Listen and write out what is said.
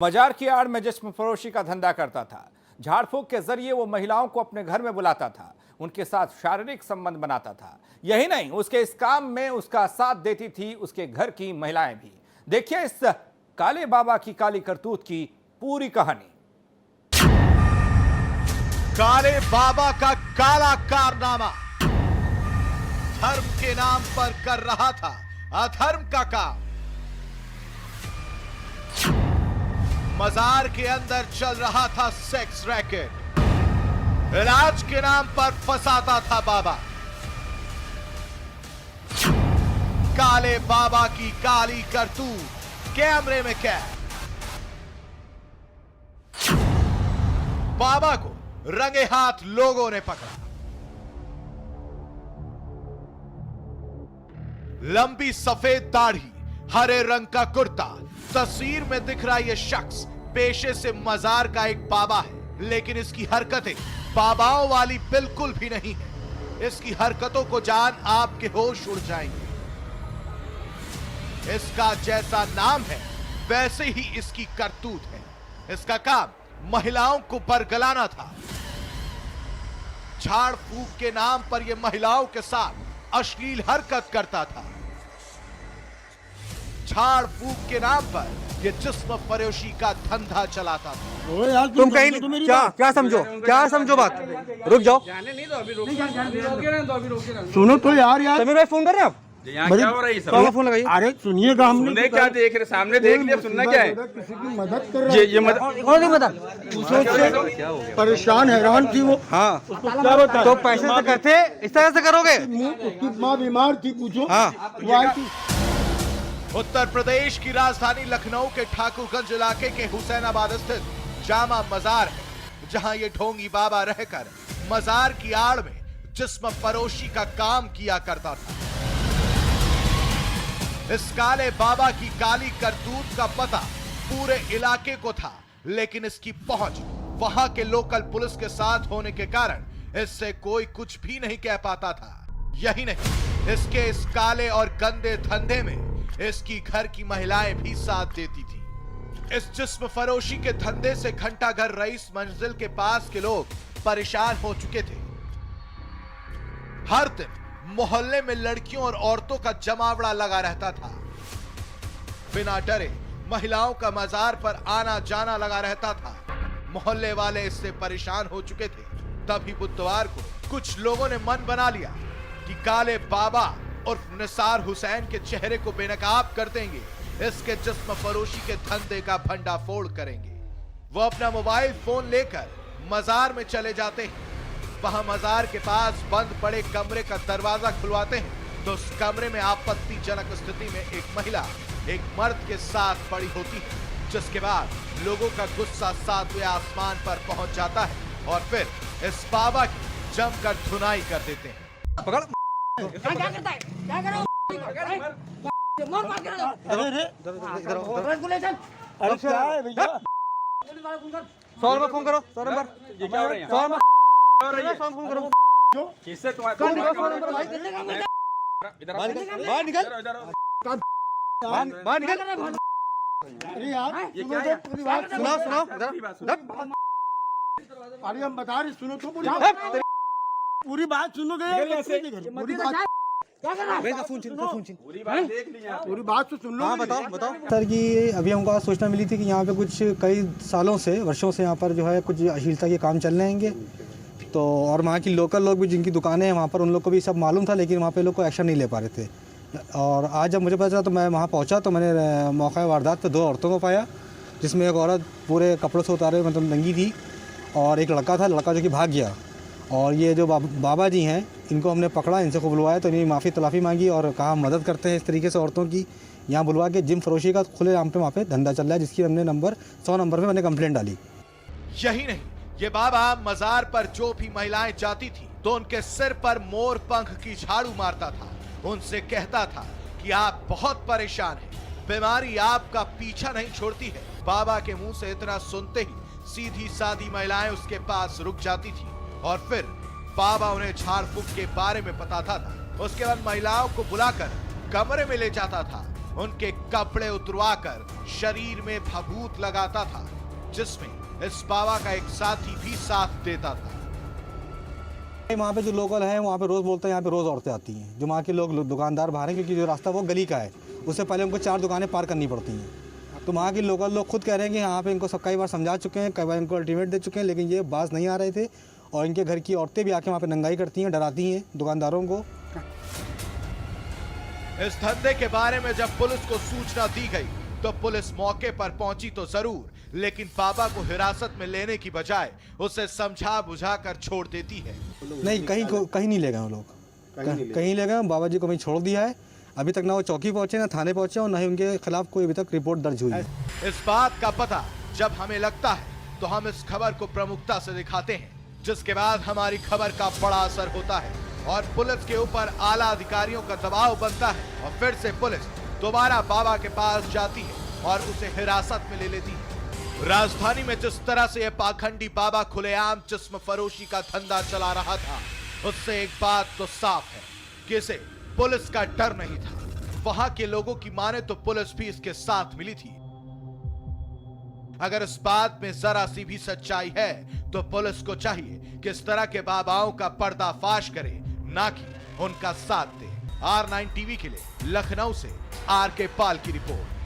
मजार की आड़ में जिस्म फरोशी का धंधा करता था। झाड़ फूक के जरिए वो महिलाओं को अपने घर में बुलाता था, उनके साथ शारीरिक संबंध बनाता था। यही नहीं, उसके इस काम में उसका साथ देती थी उसके घर की महिलाएं भी। देखिए इस काले बाबा की काली करतूत की पूरी कहानी। काले बाबा का काला कारनामा। धर्म के नाम पर कर रहा था अधर्म का काम। मजार के अंदर चल रहा था सेक्स रैकेट। इलाज के नाम पर फंसाता था बाबा। काले बाबा की काली करतूत कैमरे में कैद। बाबा को रंगे हाथ लोगों ने पकड़ा। लंबी सफेद दाढ़ी, हरे रंग का कुर्ता। तस्वीर में दिख रहा यह शख्स पेशे से मजार का एक बाबा है, लेकिन इसकी हरकतें बाबाओं वाली बिल्कुल भी नहीं है। इसकी हरकतों को जान आपके होश उड़ जाएंगे। इसका जैसा नाम है वैसे ही इसकी करतूत है। इसका काम महिलाओं को बरगलाना था। झाड़ फूक के नाम पर यह महिलाओं के साथ अश्लील हरकत करता था। झाड़ फूक के नाम पर यह जिस्म फरोशी का धंधा चलाता था। तुम कहीं क्या समझो बात। रुक जाओ, सुनो तो यार समीर भाई फोन कर रहे हैं आप। यहाँ क्या हो रहा है सब? फोन लगाइए। अरे सुनिएगा, हमने सुनने क्या देख रहे, सामने देख लिया, सुनना क्या है? किसी की मदद कर रहे ये मदद कौन सी मदद? परेशान हैरान थी वो। हाँ उसको क्या बताया? तो पैसे से करते इस तरह से करोगे? उसकी माँ बीमार थी, पूछो। हाँ। वो आई थी। उत्तर प्रदेश की राजधानी लखनऊ के ठाकुरगंज इलाके के हुसैनाबाद स्थित जामा मजार है, जहां ये ढोंगी बाबा रहकर मजार की आड़ में जिस्म फरोशी का काम किया करता था। इस काले बाबा की काली करतूत का पता पूरे इलाके को था, लेकिन इसकी पहुंच वहां के लोकल पुलिस के साथ होने के कारण इससे कोई कुछ भी नहीं कह पाता था। यही नहीं, इसके इस काले और गंदे धंधे में इसकी घर की महिलाएं भी साथ देती थी। इस जिस्म फरोशी के धंधे से घंटा घर रईस मंजिल के पास के लोग परेशान हो चुके थे। हर दिन मोहल्ले में लड़कियों और औरतों का जमावड़ा लगा रहता था। बिना डरे महिलाओं का मजार पर आना जाना लगा रहता था। मोहल्ले वाले इससे परेशान हो चुके थे। तभी बुधवार को कुछ लोगों ने मन बना लिया कि काले बाबा और निसार हुसैन के चेहरे को बेनकाब कर देंगे। इसके जिस्म फरोशी के धंधे का भंडाफोड़ करेंगे। वो अपना मोबाइल फोन लेकर मजार में चले जाते हैं। वहां मजार के पास बंद पड़े कमरे का दरवाजा खुलवाते हैं तो उस कमरे में आपत्तिजनक स्थिति में एक महिला एक मर्द के साथ पड़ी होती है, जिसके बाद लोगों का गुस्सा सातवें आसमान पर पहुंच जाता है और फिर इस बाबा की जमकर धुनाई कर देते हैं। पकड़। क्या करता है? क्या कर रहा है? मार मार कर दो। अरे क्या है भैया? 100 रुपए फोन करो। 100 नंबर। ये क्या हो रहा है? 100 नंबर। 100 फोन करो। किससे बाहर निकल। बाहर निकल। अरे यार, ये क्या है? पूरी बात सुनाओ। अरे हम बता रहे, सुनो तो पूरी बात। पूरी बात सुनोगे? पूरी बात पूरी बात देख ली आप। पूरी बात तो सुन लो। हाँ बताओ। सर कि अभी हमको सूचना मिली थी कि यहाँ पे कुछ कई सालों से वर्षों से यहाँ पर जो है कुछ अश्लीलता के काम चल रहे हैं। तो और वहाँ की लोकल लोग भी जिनकी दुकानें हैं वहाँ पर उन लोग को भी सब मालूम था, लेकिन वहाँ पे लोग को एक्शन नहीं ले पा रहे थे। और आज जब मुझे पता चला तो मैं वहाँ पहुँचा तो मैंने मौका वारदात पे 2 औरतों को पाया, जिसमें एक औरत पूरे कपड़ों से उतारे मतलब नंगी थी और एक लड़का जो कि भाग गया। और ये जो बाबा जी हैं इनको हमने पकड़ा, इनसे को बुलवाया तो इन्हें माफ़ी तलाफ़ी मांगी और कहा मदद करते हैं इस तरीके से औरतों की। यहाँ बुलवा के जिम फरोशी का खुले आम पे वहाँ पे धंधा चल रहा है, जिसकी हमने 100 नंबर पे मैंने कंप्लेंट डाली। यही नहीं, ये बाबा मजार पर जो भी महिलाएं जाती थी तो उनके सिर पर मोर पंख की झाड़ू मारता था। उनसे कहता था कि आप बहुत परेशान हैं, बीमारी आपका पीछा नहीं छोड़ती है। बाबा के मुंह से इतना सुनते ही सीधी सादी महिलाएं उसके पास रुक जाती थी और फिर बाबा उन्हें झाड़ फूक के बारे में बताता था। उसके बाद महिलाओं को बुलाकर कमरे में ले जाता था, उनके कपड़े उतरवाकर शरीर में भभूत लगाता था, जिसमें इस बाबा का एक साथी भी साथ देता था। वहाँ पे जो लोकल है वहाँ पे रोज़ बोलते हैं यहाँ पे रोज़ औरतें आती हैं। जो वहाँ के लोग दुकानदार बाहर हैं, क्योंकि जो रास्ता वो गली का है, उससे पहले उनको 4 दुकानें पार करनी पड़ती हैं। तो वहाँ के लोकल लोग खुद कह रहे हैं कि यहाँ पे इनको सब कई बार समझा चुके हैं, कई बार इनको अल्टीमेट दे चुके हैं, लेकिन ये बाज नहीं आ रहे थे। और इनके घर की औरतें भी आके वहाँ पे नंगाई करती हैं, डराती हैं दुकानदारों को। इस धंधे के बारे में जब पुलिस को सूचना दी गई तो पुलिस मौके पर पहुंची तो जरूर, लेकिन बाबा को हिरासत में लेने की बजाय उसे समझा बुझाकर छोड़ देती है। नहीं, कहीं नहीं ले गए वो लोग, कहीं ले गए। बाबा जी को वहीं छोड़ दिया है। अभी तक ना वो चौकी पहुंचे, ना थाने पहुंचे, और ना ही उनके खिलाफ कोई अभी तक रिपोर्ट दर्ज हुई है। इस बात का पता जब हमें लगता है तो हम इस खबर को प्रमुखता से दिखाते हैं, जिसके बाद हमारी खबर का बड़ा असर होता है और पुलिस के ऊपर आला अधिकारियों का दबाव बनता है और फिर से पुलिस दोबारा बाबा के पास जाती है और उसे हिरासत में ले लेती है। राजधानी में जिस तरह से यह पाखंडी बाबा खुलेआम जिस्म फरोशी का धंधा चला रहा था, उससे एक बात तो साफ है कि इसे पुलिस का डर नहीं था। वहां के लोगों की माने तो पुलिस भी इसके साथ मिली थी। अगर इस बात में जरा सी भी सच्चाई है तो पुलिस को चाहिए कि इस तरह के बाबाओं का पर्दाफाश करे, ना कि उनका साथ दे। R9 टीवी के लिए लखनऊ से आर के पाल की रिपोर्ट।